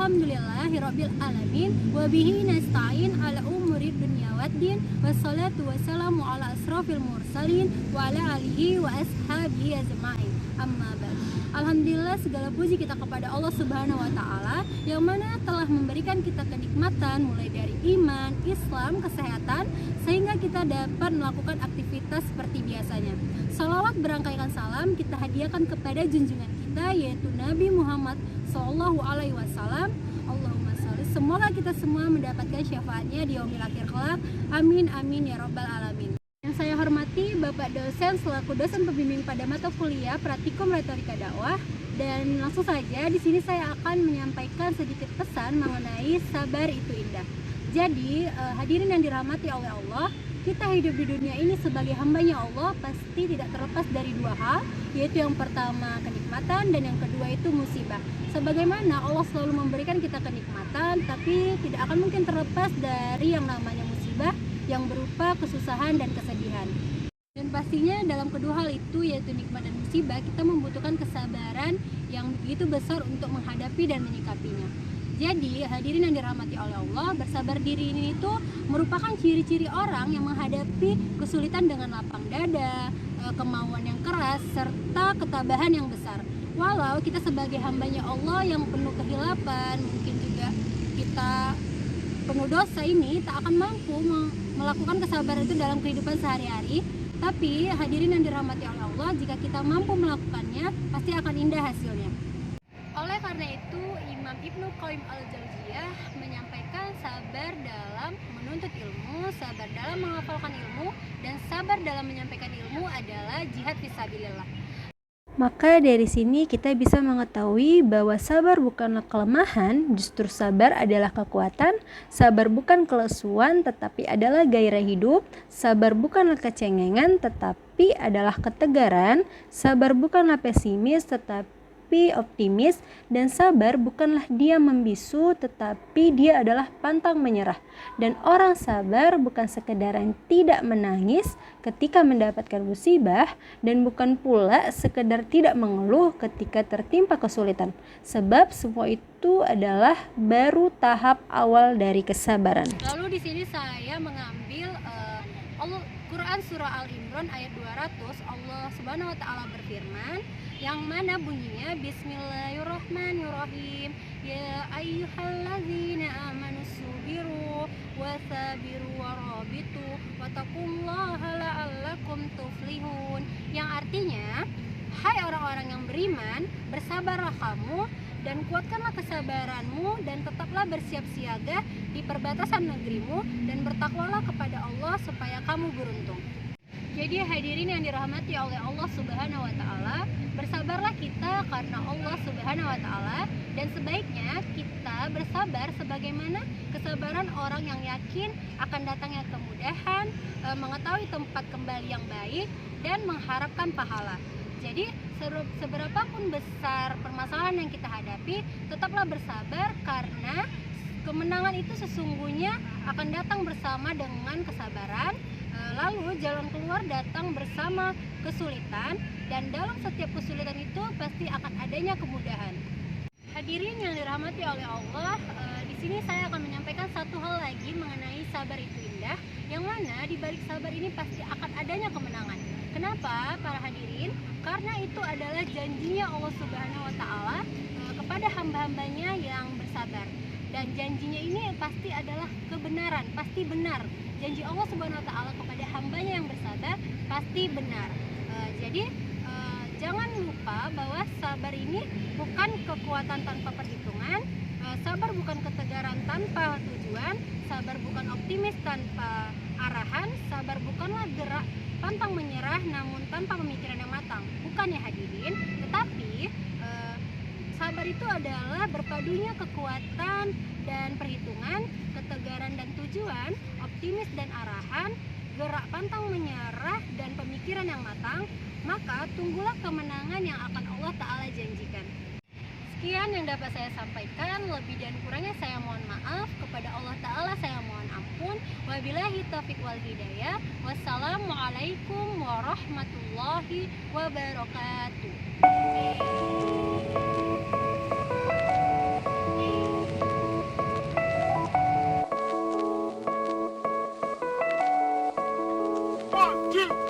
alhamdulillahirabbil alamin wa bihi nasta'in ala umuri dunya waddin wassalatu wassalamu ala asrofil mursalin wa ala alihi wa ashabihi ajma'in. Amma ba'd. Alhamdulillah, segala puji kita kepada Allah Subhanahu wa taala yang mana telah memberikan kita kenikmatan mulai dari iman, Islam, kesehatan sehingga kita dapat melakukan aktivitas seperti biasanya. Salawat berangkaikan salam kita hadiahkan kepada junjungan kita yaitu Nabi Muhammad Sallallahu Alaihi Wasallam. Allahumma sholli. Semoga kita semua mendapatkan syafaatnya di yaumil akhir kelak. Amin amin ya rabbal alamin. Yang saya hormati Bapak dosen selaku dosen pembimbing pada mata kuliah Pratikum Retorika Dakwah, dan langsung saja di sini saya akan menyampaikan sedikit pesan mengenai sabar itu indah. Jadi hadirin yang dirahmati oleh Allah, kita hidup di dunia ini sebagai hambanya Allah pasti tidak terlepas dari dua hal, yaitu yang pertama kenikmatan dan yang kedua itu musibah. Sebagaimana Allah selalu memberikan kita kenikmatan, tapi tidak akan mungkin terlepas dari yang namanya musibah yang berupa kesusahan dan kesedihan. Dan pastinya dalam kedua hal itu yaitu nikmat dan musibah, kita membutuhkan kesabaran yang begitu besar untuk menghadapi dan menyikapinya. Jadi hadirin yang dirahmati oleh Allah, bersabar diri ini itu merupakan ciri-ciri orang yang menghadapi kesulitan dengan lapang dada, kemauan yang keras, serta ketabahan yang besar. Walau kita sebagai hambanya Allah yang penuh kehilapan, mungkin juga kita penuh dosa ini tak akan mampu melakukan kesabaran itu dalam kehidupan sehari-hari. Tapi hadirin yang dirahmati oleh Allah, jika kita mampu melakukannya, pasti akan indah hasilnya. Oleh karena itu, Imam Ibnu Qayyim al-Jauziyah menyampaikan sabar dalam menuntut ilmu, sabar dalam menghafalkan ilmu, dan sabar dalam menyampaikan ilmu adalah jihad fisabilillah. Maka dari sini kita bisa mengetahui bahwa sabar bukanlah kelemahan, justru sabar adalah kekuatan. Sabar bukan kelesuan, tetapi adalah gairah hidup. Sabar bukanlah kecengengan, tetapi adalah ketegaran. Sabar bukanlah pesimis, tetapi optimis. Dan sabar bukanlah dia membisu, tetapi dia adalah pantang menyerah. Dan orang sabar bukan sekedar yang tidak menangis ketika mendapatkan musibah, dan bukan pula sekedar tidak mengeluh ketika tertimpa kesulitan. Sebab semua itu adalah baru tahap awal dari kesabaran. Lalu di sini saya mengambil Quran surah Al-Imran ayat 200. Allah Subhanahu wa taala berfirman, yang mana bunyinya Bismillahirrahmanirrahim, ya ayyuhallazina amanu subiru wasabiru warabitu wattaqullaha la'allakum tuflihun, yang artinya, hai orang-orang yang beriman, bersabarlah kamu dan kuatkanlah kesabaranmu dan tetaplah bersiap siaga di perbatasan negerimu dan bertakwalah kepada Allah supaya kamu beruntung. Jadi hadirin yang dirahmati oleh Allah Subhanahu wa taala, bersabarlah kita karena Allah Subhanahu wa taala, dan sebaiknya kita bersabar sebagaimana kesabaran orang yang yakin akan datangnya kemudahan, mengetahui tempat kembali yang baik dan mengharapkan pahala. Jadi seberapapun besar permasalahan yang kita hadapi, tetaplah bersabar karena kemenangan itu sesungguhnya akan datang bersama dengan kesabaran. Lalu jalan keluar datang bersama kesulitan, dan dalam setiap kesulitan itu pasti akan adanya kemudahan. Hadirin yang dirahmati oleh Allah, di sini saya akan menyampaikan satu hal lagi mengenai sabar itu indah, yang mana di balik sabar ini pasti akan adanya kemenangan. Kenapa para hadirin? Karena itu adalah janjinya Allah Subhanahu wa taala kepada hamba-hambanya yang bersabar. Dan janjinya ini pasti adalah kebenaran, pasti benar. Janji Allah Subhanahu wa taala kepada hambanya yang bersabar pasti benar. Jadi jangan lupa bahwa sabar ini bukan kekuatan tanpa perhitungan, sabar bukan ketegaran tanpa tujuan, sabar bukan optimis tanpa arahan, sabar bukanlah gerak pantang menyerah namun tanpa pemikiran yang matang. Bukan ya hadirin, tetapi sabar itu adalah berpadunya kekuatan dan perhitungan, ketegaran dan tujuan, optimis dan arahan, gerak pantang menyerah dan pemikiran yang matang. Maka tunggulah kemenangan yang akan Allah Ta'ala janjikan. Sekian yang dapat saya sampaikan, lebih dan kurangnya saya mohon maaf. Kepada Allah Ta'ala saya mohon ampun. Wabillahi taufiq wal hidayah. Wassalamualaikum warahmatullahi wabarakatuh. 1, 2,